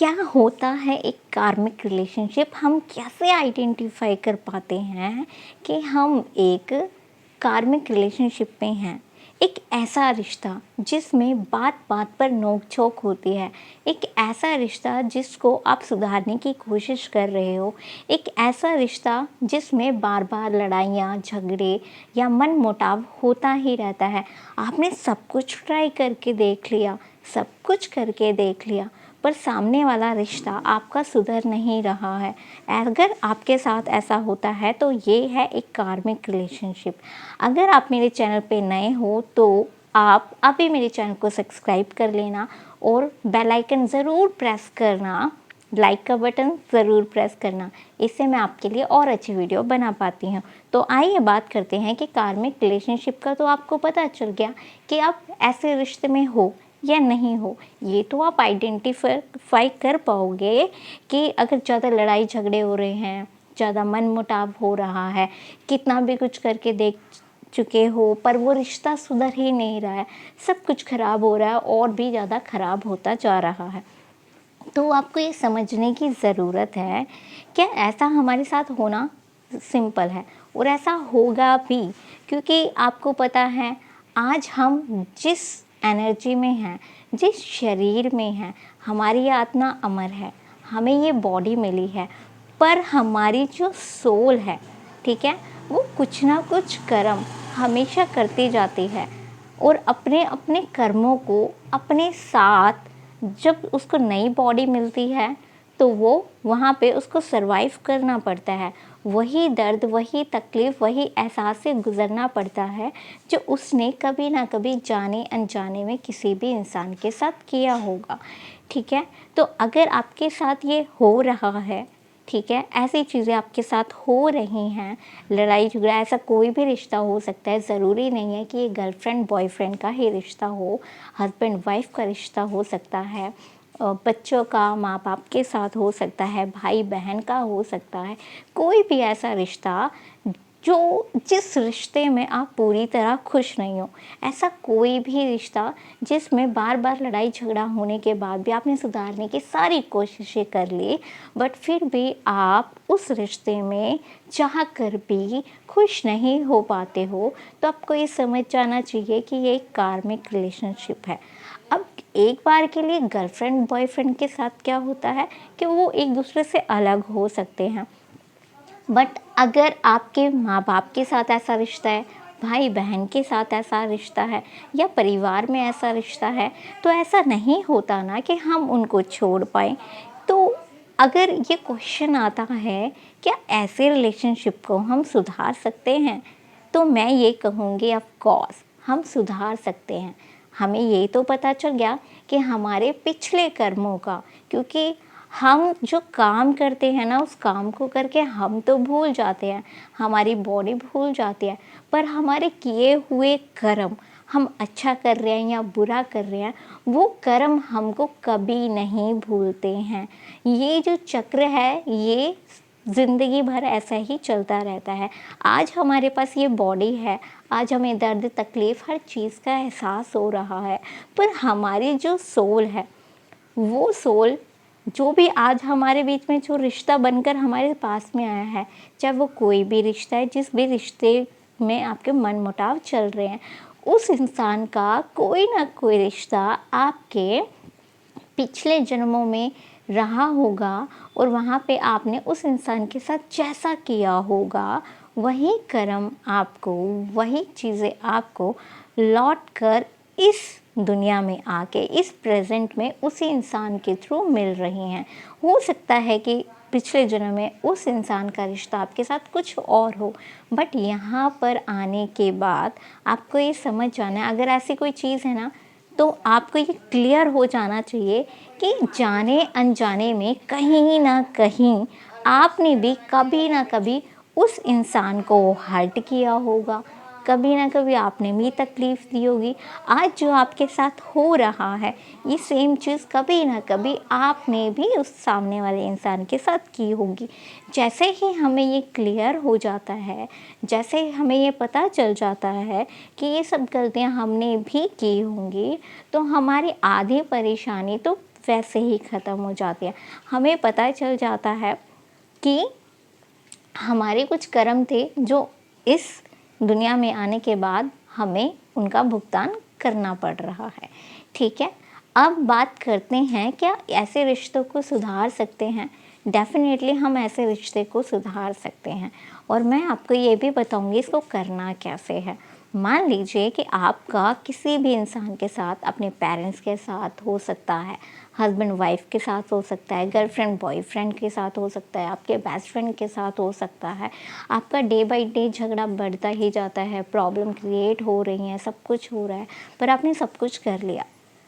क्या होता है एक कार्मिक रिलेशनशिप? हम कैसे आइडेंटिफाई कर पाते हैं कि हम एक कार्मिक रिलेशनशिप में हैं? एक ऐसा रिश्ता जिसमें बात बात पर नोक झोंक होती है, एक ऐसा रिश्ता जिसको आप सुधारने की कोशिश कर रहे हो, एक ऐसा रिश्ता जिसमें बार बार लड़ाइयाँ, झगड़े या मनमुटाव होता ही रहता है। आपने सब कुछ ट्राई करके देख लिया, सब कुछ करके देख लिया, पर सामने वाला रिश्ता आपका सुधर नहीं रहा है। अगर आपके साथ ऐसा होता है तो ये है एक कार्मिक रिलेशनशिप। अगर आप मेरे चैनल पे नए हो तो आप अभी मेरे चैनल को सब्सक्राइब कर लेना और बेल आइकन ज़रूर प्रेस करना, लाइक का बटन ज़रूर प्रेस करना। इससे मैं आपके लिए और अच्छी वीडियो बना पाती हूँ। तो आइए बात करते हैं कि कार्मिक रिलेशनशिप का तो आपको पता चल गया कि आप ऐसे रिश्ते में हो या नहीं हो। ये तो आप आइडेंटिफाई कर पाओगे कि अगर ज़्यादा लड़ाई झगड़े हो रहे हैं, ज़्यादा मनमुटाव हो रहा है, कितना भी कुछ करके देख चुके हो पर वो रिश्ता सुधर ही नहीं रहा है, सब कुछ खराब हो रहा है और भी ज़्यादा खराब होता जा रहा है। तो आपको ये समझने की ज़रूरत है कि ऐसा हमारे साथ होना सिंपल है और ऐसा होगा भी, क्योंकि आपको पता है आज हम जिस एनर्जी में हैं, जिस शरीर में हैं, हमारी आत्मा अमर है, हमें ये बॉडी मिली है, पर हमारी जो सोल है, ठीक है, वो कुछ ना कुछ कर्म हमेशा करती जाती है और अपने अपने कर्मों को अपने साथ जब उसको नई बॉडी मिलती है तो वो वहाँ पे उसको सरवाइव करना पड़ता है। वही दर्द, वही तकलीफ़, वही एहसास से गुज़रना पड़ता है जो उसने कभी ना कभी जाने अनजाने में किसी भी इंसान के साथ किया होगा। ठीक है, तो अगर आपके साथ ये हो रहा है, ठीक है, ऐसी चीज़ें आपके साथ हो रही हैं, लड़ाई झगड़ा, ऐसा कोई भी रिश्ता हो सकता है, ज़रूरी नहीं है कि ये गर्लफ्रेंड बॉयफ्रेंड का ही रिश्ता हो, हस्बैंड वाइफ का रिश्ता हो सकता है, बच्चों का माँ बाप के साथ हो सकता है, भाई बहन का हो सकता है, कोई भी ऐसा रिश्ता जो जिस रिश्ते में आप पूरी तरह खुश नहीं हो। ऐसा कोई भी रिश्ता जिसमें बार बार लड़ाई झगड़ा होने के बाद भी आपने सुधारने की सारी कोशिशें कर ली, बट फिर भी आप उस रिश्ते में चाह कर भी खुश नहीं हो पाते हो, तो आपको ये समझ जाना चाहिए कि ये एक कार्मिक रिलेशनशिप है। अब एक बार के लिए गर्लफ्रेंड बॉयफ्रेंड के साथ क्या होता है कि वो एक दूसरे से अलग हो सकते हैं, बट अगर आपके माँ बाप के साथ ऐसा रिश्ता है, भाई बहन के साथ ऐसा रिश्ता है या परिवार में ऐसा रिश्ता है, तो ऐसा नहीं होता ना कि हम उनको छोड़ पाएँ। तो अगर ये क्वेश्चन आता है क्या ऐसे रिलेशनशिप को हम सुधार सकते हैं, तो मैं ये कहूँगी ऑफ कोर्स हम सुधार सकते हैं। हमें ये तो पता चल गया कि हमारे पिछले कर्मों का, क्योंकि हम जो काम करते हैं ना उस काम को करके हम तो भूल जाते हैं, हमारी बॉडी भूल जाती है, पर हमारे किए हुए कर्म, हम अच्छा कर रहे हैं या बुरा कर रहे हैं, वो कर्म हमको कभी नहीं भूलते हैं। ये जो चक्र है ये ज़िंदगी भर ऐसा ही चलता रहता है। आज हमारे पास ये बॉडी है, आज हमें दर्द तकलीफ़ हर चीज़ का एहसास हो रहा है, पर हमारी जो सोल है, वो सोल जो भी आज हमारे बीच में जो रिश्ता बनकर हमारे पास में आया है, चाहे वो कोई भी रिश्ता है, जिस भी रिश्ते में आपके मनमुटाव चल रहे हैं, उस इंसान का कोई ना कोई रिश्ता आपके पिछले जन्मों में रहा होगा और वहाँ पे आपने उस इंसान के साथ जैसा किया होगा, वही कर्म आपको, वही चीज़ें आपको लौट कर इस दुनिया में आके इस प्रेजेंट में उसी इंसान के थ्रू मिल रही हैं। हो सकता है कि पिछले जन्म में उस इंसान का रिश्ता आपके साथ कुछ और हो, बट यहाँ पर आने के बाद आपको ये समझ जाना है, अगर ऐसी कोई चीज़ है ना, तो आपको ये क्लियर हो जाना चाहिए कि जाने अनजाने में कहीं ना कहीं आपने भी कभी ना कभी उस इंसान को हर्ट किया होगा, कभी ना कभी आपने भी तकलीफ़ दी होगी। आज जो आपके साथ हो रहा है ये सेम चीज़ कभी ना कभी आपने भी उस सामने वाले इंसान के साथ की होगी। जैसे ही हमें ये क्लियर हो जाता है, जैसे ही हमें ये पता चल जाता है कि ये सब गलतियाँ हमने भी की होंगी, तो हमारी आधी परेशानी तो वैसे ही ख़त्म हो जाती है। हमें पता चल जाता है कि हमारे कुछ कर्म थे जो इस दुनिया में आने के बाद हमें उनका भुगतान करना पड़ रहा है। ठीक है, अब बात करते हैं क्या ऐसे रिश्तों को सुधार सकते हैं। डेफिनेटली हम ऐसे रिश्ते को सुधार सकते हैं और मैं आपको ये भी बताऊंगी इसको करना कैसे है। मान लीजिए कि आपका किसी भी इंसान के साथ, अपने पेरेंट्स के साथ हो सकता है, हस्बैंड वाइफ के साथ हो सकता है, गर्लफ्रेंड बॉयफ्रेंड के साथ हो सकता है, आपके बेस्ट फ्रेंड के साथ हो सकता है। आपका डे बाय डे झगड़ा बढ़ता ही जाता है, प्रॉब्लम क्रिएट हो रही हैं, सब कुछ हो रहा है, पर आपने सब कुछ कर लिया,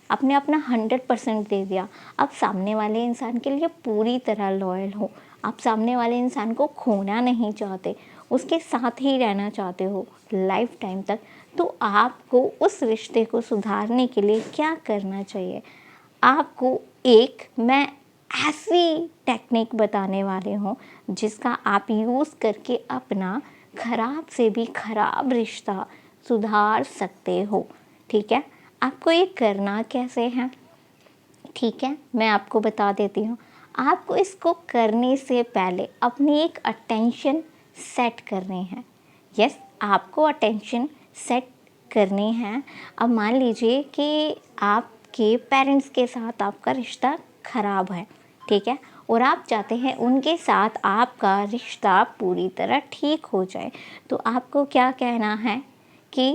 आपने अपना 100% दे दिया। आप सामने वाले इंसान के लिए पूरी तरह लॉयल हो, आप सामने वाले इंसान को खोना नहीं चाहते, उसके साथ ही रहना चाहते हो लाइफ टाइम तक। तो आपको उस रिश्ते को सुधारने के लिए क्या करना चाहिए? आपको मैं ऐसी टेक्निक बताने वाली हूँ जिसका आप यूज़ करके अपना खराब से भी खराब रिश्ता सुधार सकते हो। ठीक है, आपको ये करना कैसे है? ठीक है, मैं आपको बता देती हूँ। आपको इसको करने से पहले अपनी एक अटेंशन सेट करनी है। यस, आपको अटेंशन सेट करनी है। अब मान लीजिए कि आपके पेरेंट्स के साथ आपका रिश्ता ख़राब है, ठीक है, और आप चाहते हैं उनके साथ आपका रिश्ता पूरी तरह ठीक हो जाए। तो आपको क्या कहना है कि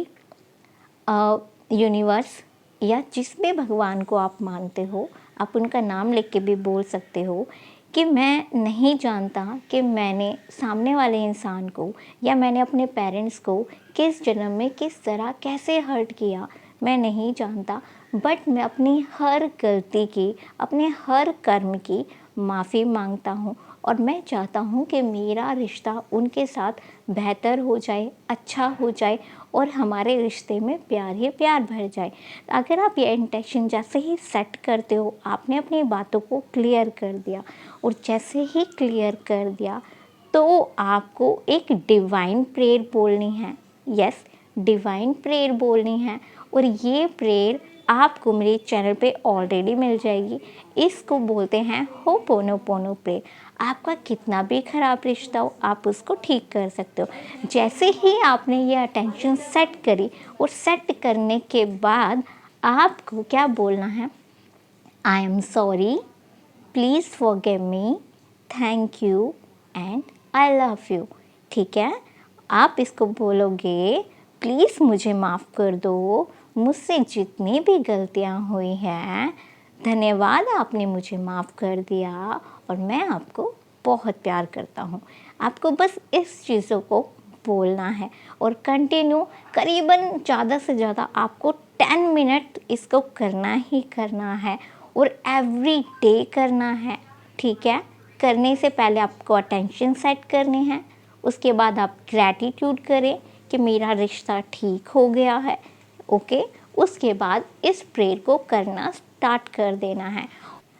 यूनिवर्स या जिस भी भगवान को आप मानते हो, आप उनका नाम लेके के भी बोल सकते हो कि मैं नहीं जानता कि मैंने सामने वाले इंसान को या मैंने अपने पेरेंट्स को किस जन्म में किस तरह कैसे हर्ट किया, मैं नहीं जानता, बट मैं अपनी हर गलती की, अपने हर कर्म की माफ़ी मांगता हूँ और मैं चाहता हूँ कि मेरा रिश्ता उनके साथ बेहतर हो जाए, अच्छा हो जाए और हमारे रिश्ते में प्यार ही प्यार भर जाए। अगर आप ये इंटेंशन जैसे ही सेट करते हो, आपने अपनी बातों को क्लियर कर दिया और जैसे ही क्लियर कर दिया तो आपको एक डिवाइन प्रेयर बोलनी है। यस, डिवाइन प्रेयर बोलनी है और ये प्रेयर आपको मेरे चैनल पे ऑलरेडी मिल जाएगी। इसको बोलते हैं होपोनोपोनो प्रेयर। आपका कितना भी ख़राब रिश्ता हो, आप उसको ठीक कर सकते हो। जैसे ही आपने ये अटेंशन सेट करी और सेट करने के बाद आपको क्या बोलना है? I am sorry, please forgive me, thank you and I love you. ठीक है, आप इसको बोलोगे, प्लीज़ मुझे माफ़ कर दो, मुझसे जितनी भी गलतियाँ हुई हैं, धन्यवाद आपने मुझे माफ़ कर दिया और मैं आपको बहुत प्यार करता हूँ। आपको बस इस चीज़ों को बोलना है और कंटिन्यू करीबन ज़्यादा से ज़्यादा आपको 10 मिनट इसको करना ही करना है और एवरी डे करना है। ठीक है, करने से पहले आपको अटेंशन सेट करनी है, उसके बाद आप ग्रैटिट्यूड करें कि मेरा रिश्ता ठीक हो गया है। ओके, उसके बाद इस प्रेयर को करना स्टार्ट कर देना है।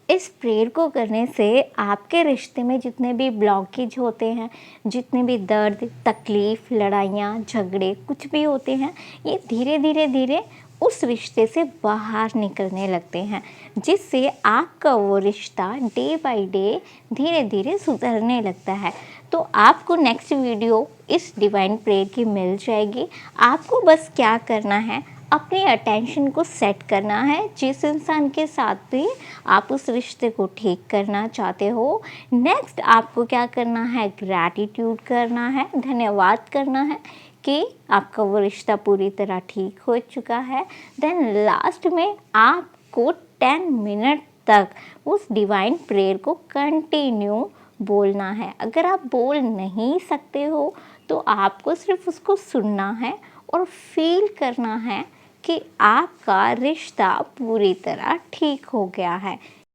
इस प्रेयर को करने से आपके रिश्ते में जितने भी ब्लॉकेज होते हैं, जितने भी दर्द, तकलीफ़, लड़ाइयाँ, झगड़े कुछ भी होते हैं, ये धीरे धीरे धीरे उस रिश्ते से बाहर निकलने लगते हैं, जिससे आपका वो रिश्ता डे बाय डे धीरे धीरे सुधरने लगता है। तो आपको नेक्स्ट वीडियो इस डिवाइन प्रेयर की मिल जाएगी। आपको बस क्या करना है, अपनी अटेंशन को सेट करना है जिस इंसान के साथ भी आप उस रिश्ते को ठीक करना चाहते हो। नेक्स्ट आपको क्या करना है, ग्रैटिट्यूड करना है, धन्यवाद करना है कि आपका वो रिश्ता पूरी तरह ठीक हो चुका है। देन लास्ट में आपको 10 मिनट तक उस डिवाइन प्रेयर को कंटिन्यू बोलना है। अगर आप बोल नहीं सकते हो तो आपको सिर्फ उसको सुनना है और फील करना है कि आपका रिश्ता पूरी तरह ठीक हो गया है।